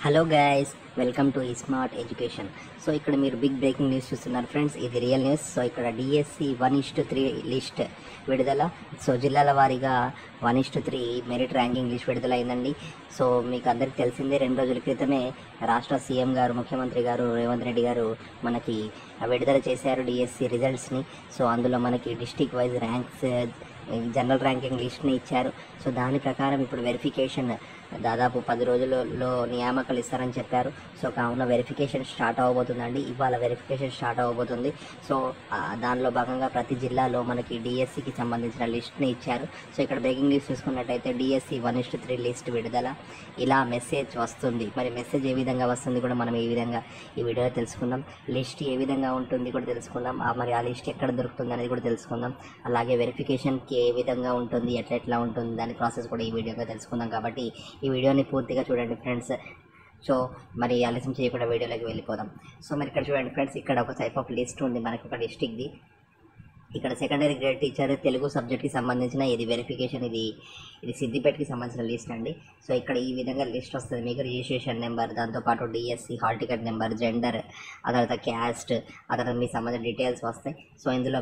Hello guys, welcome to smart education. So ఇక్కడ మీరు big breaking news చూస్తున్నారు friends, ఇది రియల్ న్యూస్. సో ఇక్కడ డిఎస్సి 1:3 లిస్ట్ విడుదల. సో జిల్లాల వారీగా 1:3 మెరిట్ ర్యాంకింగ్ లిస్ట్ విడుదలైందండి. సో మీకు అందరికీ తెలిసిందే, 2 రోజుల క్రితమే రాష్ట్ర సీఎం గారు, ముఖ్యమంత్రి గారు రేవంత్ రెడ్డి గారు మనకి విడుదల చేశారు డిఎస్సి రిజల్ట్స్ని. సో అందులో మనకి district wise ranks, general ranking లిస్ట్ని ఇచ్చారు. సో దాని ప్రకారం ఇప్పుడు వెరిఫికేషన్ దాదాపు 10 రోజులలో నియామకాలు ఇస్తారని చెప్పారు. సో కావున వెరిఫికేషన్ స్టార్ట్ అవ్వబోతుందండి. ఇవాళ వెరిఫికేషన్ స్టార్ట్ అవ్వబోతుంది. సో దానిలో భాగంగా ప్రతి జిల్లాలో మనకి డిఎస్సికి సంబంధించిన లిస్ట్ని ఇచ్చారు. సో ఇక్కడ బ్రేకింగ్ న్యూస్ చూసుకున్నట్టయితే డిఎస్సి 1:3 లిస్ట్ విడుదల, ఇలా మెసేజ్ వస్తుంది. మరి మెసేజ్ ఏ విధంగా వస్తుంది కూడా మనం ఈ వీడియోలో తెలుసుకుందాం. లిస్ట్ ఏ విధంగా ఉంటుంది కూడా తెలుసుకుందాం. మరి ఆ లిస్ట్ ఎక్కడ దొరుకుతుంది అనేది కూడా తెలుసుకుందాం. అలాగే వెరిఫికేషన్కి ఏ విధంగా ఉంటుంది, ఎట్లా ఉంటుంది దాని ప్రాసెస్ కూడా ఈ వీడియోగా తెలుసుకుందాం. కాబట్టి ఈ వీడియోని పూర్తిగా చూడండి ఫ్రెండ్స్. సో మరి ఆలస్యం చేయకుండా వీడియోలోకి వెళ్ళిపోదాం. సో మరి ఇక్కడ చూడండి ఫ్రెండ్స్, ఇక్కడ ఒక టైప్ ఆఫ్ లిస్ట్ ఉంది మనకి ఒక డిస్ట్రిక్ట్ది. ఇక్కడ సెకండరీ గ్రేడ్ టీచర్ తెలుగు సబ్జెక్ట్కి సంబంధించిన ఇది వెరిఫికేషన్, ఇది సిద్దిపేటకి సంబంధించిన లిస్ట్ అండి. సో ఇక్కడ ఈ విధంగా లిస్ట్ వస్తుంది మీకు. రిజిస్ట్రేషన్ నెంబర్, దాంతోపాటు DSC hall ticket number, gender, ఆ తర్వాత క్యాస్ట్, ఆ తర్వాత మీ సంబంధించిన డీటెయిల్స్ వస్తాయి. సో ఇందులో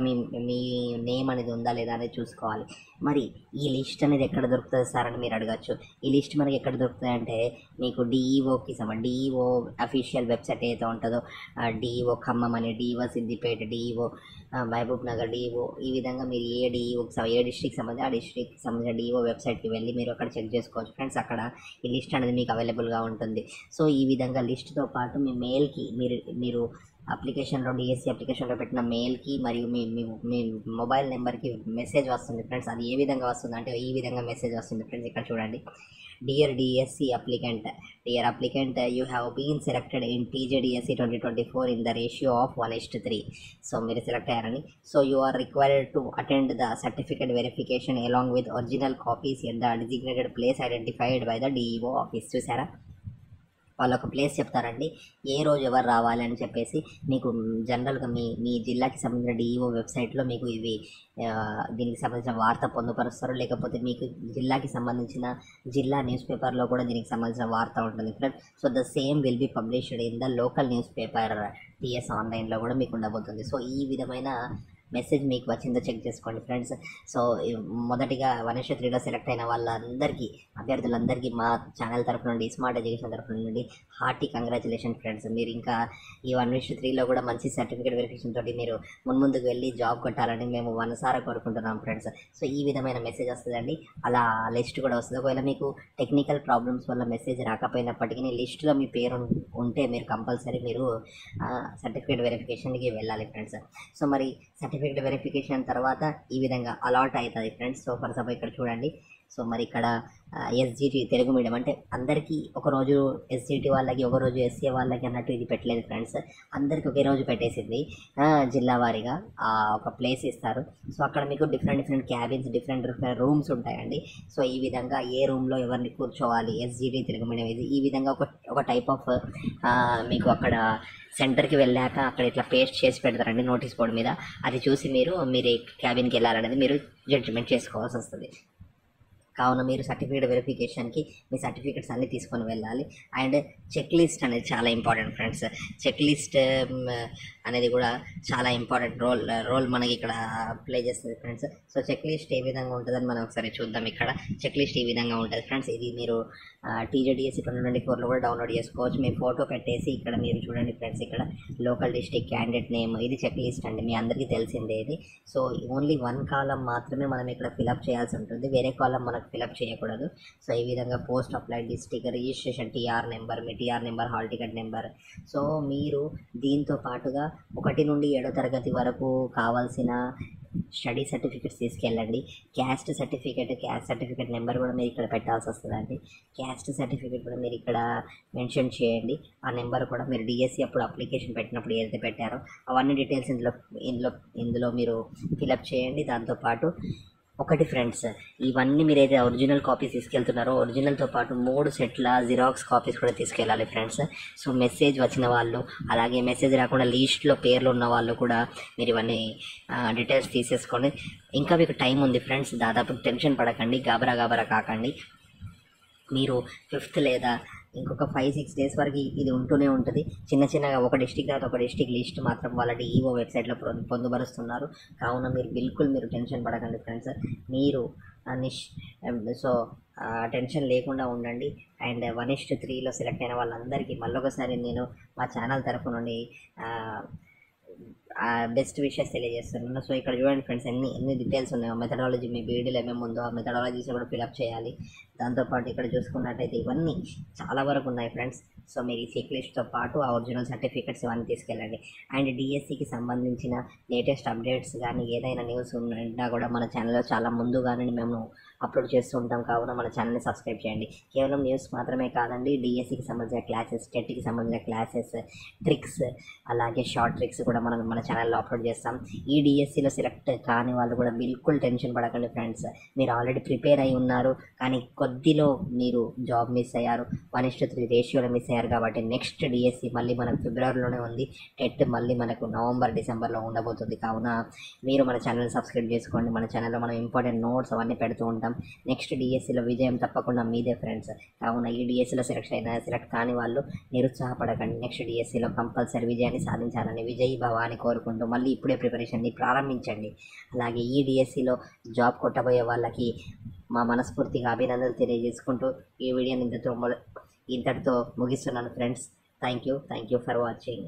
మీ నేమ్ అనేది ఉందా లేదా అనేది చూసుకోవాలి. మరి ఈ లిస్ట్ అనేది ఎక్కడ దొరుకుతుంది సార్ అని మీరు అడగచ్చు. ఈ లిస్ట్ మనకి ఎక్కడ దొరుకుతుంది అంటే మీకు డిఈఓ అఫీషియల్ వెబ్సైట్ ఏదైతే ఉంటుందో, డిఈఓ ఖమ్మం అని, DEO Siddipet, DEO Mahabubnagar, DEO, ఈ విధంగా మీరు ఏ డిస్ట్రిక్ట్ సంబంధించి ఆ డిస్ట్రిక్ట్కి సంబంధించిన డిఈఓ వెబ్సైట్కి వెళ్ళి మీరు అక్కడ చెక్ చేసుకోవచ్చు ఫ్రెండ్స్. అక్కడ ఈ లిస్ట్ అనేది మీకు అవైలబుల్గా ఉంటుంది. సో ఈ విధంగా లిస్ట్తో పాటు మీ మెయిల్కి మీరు అప్లికేషన్లో డిఎస్సి అప్లికేషన్లో పెట్టిన మెయిల్కి మరియు మీ మొబైల్ నెంబర్కి మెసేజ్ వస్తుంది ఫ్రెండ్స్. అది ఏ విధంగా వస్తుంది అంటే ఈ విధంగా మెసేజ్ వస్తుంది ఫ్రెండ్స్. ఇక్కడ చూడండి, dear DSC applicant, dear applicant, you have been selected in TJDSC 2024 in the ratio of 1:3. So మీరు సెలెక్ట్ అయ్యారని. So you are required to attend the certificate verification along with original copies at the designated place identified by the DEO office. చూసారా, వాళ్ళు ఒక place చెప్తారండి, ఏ రోజు ఎవరు రావాలి అని చెప్పేసి. మీకు జనరల్గా మీ జిల్లాకి సంబంధించిన డిఈఓ వెబ్సైట్లో మీకు దీనికి సంబంధించిన వార్త పొందుపరుస్తారు. లేకపోతే మీకు జిల్లాకి సంబంధించిన జిల్లా న్యూస్ పేపర్లో కూడా దీనికి సంబంధించిన వార్త ఉంటుంది friends. So the same will be published in the local news paper TS ఆన్లైన్లో కూడా మీకు ఉండబోతుంది. సో ఈ విధమైన మెసేజ్ మీకు వచ్చిందో చెక్ చేసుకోండి ఫ్రెండ్స్. సో మొదటిగా 1:3లో సెలెక్ట్ అయిన వాళ్ళందరికీ, అభ్యర్థులందరికీ మా ఛానల్ తరఫు నుండి, స్మార్ట్ ఎడ్యుకేషన్ తరఫు నుండి హార్టీ కంగ్రాచులేషన్ ఫ్రెండ్స్. మీరు ఇంకా ఈ 1:3లో కూడా మంచి సర్టిఫికేట్ వెరిఫికేషన్ తోటి మీరు ముందుకు వెళ్ళి జాబ్ కొట్టాలని మేము మనసారా కోరుకుంటున్నాం ఫ్రెండ్స్. సో ఈ విధమైన మెసేజ్ వస్తుందండి. అలా లిస్ట్ కూడా వస్తుంది. ఒకవేళ మీకు టెక్నికల్ ప్రాబ్లమ్స్ వల్ల మెసేజ్ రాకపోయినప్పటికీ లిస్టులో మీ పేరు ఉంటే మీరు కంపల్సరీ మీరు సర్టిఫికేట్ వెరిఫికేషన్కి వెళ్ళాలి ఫ్రెండ్స్. సో మరి సర్టిఫికేట్ వెరిఫికేషన్ తర్వాత ఈ విధంగా అలాట్ అవుతుంది ఫ్రెండ్స్. సో ఫర్ ఎగ్జాంపుల్ ఇక్కడ చూడండి. సో మరి ఇక్కడ ఎస్జిటి తెలుగు మీడియం అంటే అందరికీ ఒకరోజు, ఎస్జిటి వాళ్ళకి ఒకరోజు, ఎస్సీ వాళ్ళకి అన్నట్టు ఇది పెట్టలేదు ఫ్రెండ్స్. అందరికీ ఒకే రోజు పెట్టేసింది. జిల్లా వారీగా ఒక ప్లేస్ ఇస్తారు. సో అక్కడ మీకు డిఫరెంట్ క్యాబిన్స్, డిఫరెంట్ రూమ్స్ ఉంటాయండి. సో ఈ విధంగా ఏ రూమ్లో ఎవరిని కూర్చోవాలి, ఎస్జిటి తెలుగు మీడియం ఇది, ఈ విధంగా ఒక టైప్ ఆఫ్ మీకు అక్కడ సెంటర్కి వెళ్ళాక అక్కడ ఇట్లా పేస్ట్ చేసి పెడతారండి నోటీస్ బోర్డు మీద. అది చూసి మీరు ఏ క్యాబిన్కి వెళ్ళాలనేది మీరు జడ్జిమెంట్ చేసుకోవాల్సి వస్తుంది. కావున మీరు సర్టిఫికేట్ వెరిఫికేషన్కి మీ సర్టిఫికేట్స్ అన్నీ తీసుకొని వెళ్ళాలి. అండ్ చెక్ లిస్ట్ అనేది చాలా ఇంపార్టెంట్ ఫ్రెండ్స్. చెక్ లిస్ట్ అనేది కూడా చాలా ఇంపార్టెంట్ రోల్ మనకి ఇక్కడ ప్లే చేస్తుంది ఫ్రెండ్స్. సో చెక్ లిస్ట్ ఏ విధంగా ఉంటుందని మనం ఒకసారి చూద్దాం. ఇక్కడ చెక్ లిస్ట్ ఈ విధంగా ఉంటుంది ఫ్రెండ్స్. ఇది మీరు టీజేడిఎస్సి 2024లో కూడా డౌన్లోడ్ చేసుకోవచ్చు. మీ ఫోటో పెట్టేసి ఇక్కడ మీరు చూడండి ఫ్రెండ్స్, ఇక్కడ లోకల్ డిస్ట్రిక్ట్ క్యాండిడేట్ నేమ్, ఇది చెక్ లిస్ట్ అండి, మీ అందరికీ తెలిసిందే ఇది. సో ఓన్లీ 1 కాలం మాత్రమే మనం ఇక్కడ ఫిలప్ చేయాల్సి ఉంటుంది, వేరే కాలం మనకు ఫిలప్ చేయకూడదు. సో ఈ విధంగా post applied district, registration TR number, మీ TR number, hall ticket number. So మీరు దీంతో పాటుగా 1 నుండి 7వ తరగతి వరకు కావాల్సిన స్టడీ సర్టిఫికేట్స్ తీసుకెళ్ళండి. క్యాస్ట్ సర్టిఫికేట్ నెంబర్ కూడా మీరు ఇక్కడ పెట్టాల్సి వస్తుందండి. క్యాస్ట్ సర్టిఫికేట్ కూడా మీరు ఇక్కడ మెన్షన్ చేయండి. ఆ నెంబర్ కూడా మీరు డిఎస్సి అప్పుడు అప్లికేషన్ పెట్టినప్పుడు ఏదైతే పెట్టారో అవన్నీ డీటెయిల్స్ ఇందులో మీరు ఫిలప్ చేయండి. దాంతోపాటు ఒకటి ఫ్రెండ్స్, ఇవన్నీ మీరు అయితే ఒరిజినల్ కాపీస్ తీసుకెళ్తున్నారో ఒరిజినల్తో పాటు 3 సెట్ల జిరాక్స్ కాపీస్ కూడా తీసుకెళ్ళాలి ఫ్రెండ్స్. సో మెసేజ్ వచ్చిన వాళ్ళు, అలాగే మెసేజ్ రాకుండా లీస్ట్లో పేర్లు ఉన్న వాళ్ళు కూడా మీరు ఇవన్నీ డీటెయిల్స్ తీసేసుకోండి. ఇంకా మీకు టైం ఉంది ఫ్రెండ్స్, దాదాపు టెన్షన్ పడకండి, గాబరా కాకండి. మీరు 5th లేదా ఇంకొక 5-6 డేస్ వరకు ఇది ఉంటూనే ఉంటుంది. చిన్న చిన్నగా ఒక డిస్టిక్ తర్వాత ఒక డిస్టిక్ లిస్ట్ మాత్రం వాళ్ళ డిఈఓ వెబ్సైట్లో పొందుపరుస్తున్నారు. కావున మీరు టెన్షన్ పడకండి ఫ్రెండ్స్. మీరు నిష్ సో టెన్షన్ లేకుండా ఉండండి. అండ్ 1:3లో సెలెక్ట్ అయిన వాళ్ళందరికీ మళ్ళొకసారి నేను మా ఛానల్ తరఫు నుండి బెస్ట్ విషెస్ తెలియజేస్తున్నాను. సో ఇక్కడ చూడండి ఫ్రెండ్స్, ఎన్ని డీటెయిల్స్ ఉన్నాయో. మెథడాలజీ మీ బీఈడీలో ఏమేమి ఉందో ఆ మెథడాలజీస్ కూడా ఫిలప్ చేయాలి. దాంతోపాటు ఇక్కడ చూసుకున్నట్టయితే ఇవన్నీ చాలా వరకు ఉన్నాయి ఫ్రెండ్స్. సో మీరు ఈ చెక్ లిస్ట్తో పాటు ఆ ఒరిజినల్ సర్టిఫికెట్స్ ఇవన్నీ తీసుకెళ్ళండి. అండ్ డిఎస్సికి సంబంధించిన లేటెస్ట్ అప్డేట్స్ కానీ ఏదైనా న్యూస్ ఉన్నా కూడా మన ఛానల్లో చాలా ముందుగానే మేము అప్లోడ్ చేస్తూ ఉంటాం. కావున మన ఛానల్ని సబ్స్క్రైబ్ చేయండి. కేవలం న్యూస్ మాత్రమే కాదండి, డిఎస్సికి సంబంధించిన క్లాసెస్, టెట్కి సంబంధించిన క్లాసెస్, ట్రిక్స్, అలాగే షార్ట్ ట్రిక్స్ కూడా మనం మన ఛానల్లో అప్లోడ్ చేస్తాం. ఈ డిఎస్సిలో సెలెక్ట్ కాని వాళ్ళు కూడా బిల్కుల్ టెన్షన్ పడకండి ఫ్రెండ్స్. మీరు ఆల్రెడీ ప్రిపేర్ అయి ఉన్నారు, కానీ కొద్దిలో మీరు జాబ్ మిస్ అయ్యారు. 1:3 రేషియోలో మిస్ అయ్యారు కాబట్టి నెక్స్ట్ డిఎస్సి మళ్ళీ మనకు ఫిబ్రవరిలోనే ఉంది. టెట్ మళ్ళీ మనకు నవంబర్, డిసెంబర్లో ఉండబోతుంది. కావున మీరు మన ఛానల్ సబ్స్క్రైబ్ చేసుకోండి. మన ఛానల్లో మనం ఇంపార్టెంట్ నోట్స్ అవన్నీ పెడుతూ ఉంటాం. నెక్స్ట్ డిఎస్సిలో విజయం తప్పకుండా మీదే ఫ్రెండ్స్. కావున ఈ డిఎస్సిలో సెలెక్ట్ కాని వాళ్ళు నిరుత్సాహపడకండి. నెక్స్ట్ డిఎస్సిలో కంపల్సరీ విజయాన్ని సాధించాలని, విజయీ భవ అని కోరుకుంటూ మళ్ళీ ఇప్పుడే ప్రిపరేషన్ని ప్రారంభించండి. అలాగే ఈ డిఎస్సిలో జాబ్ కొట్టబోయే వాళ్ళకి మా మనస్ఫూర్తిగా అభినందనలు తెలియజేసుకుంటూ ఈ వీడియోని ఇంతటితో ముగిస్తున్నాను friends. Thank you for watching.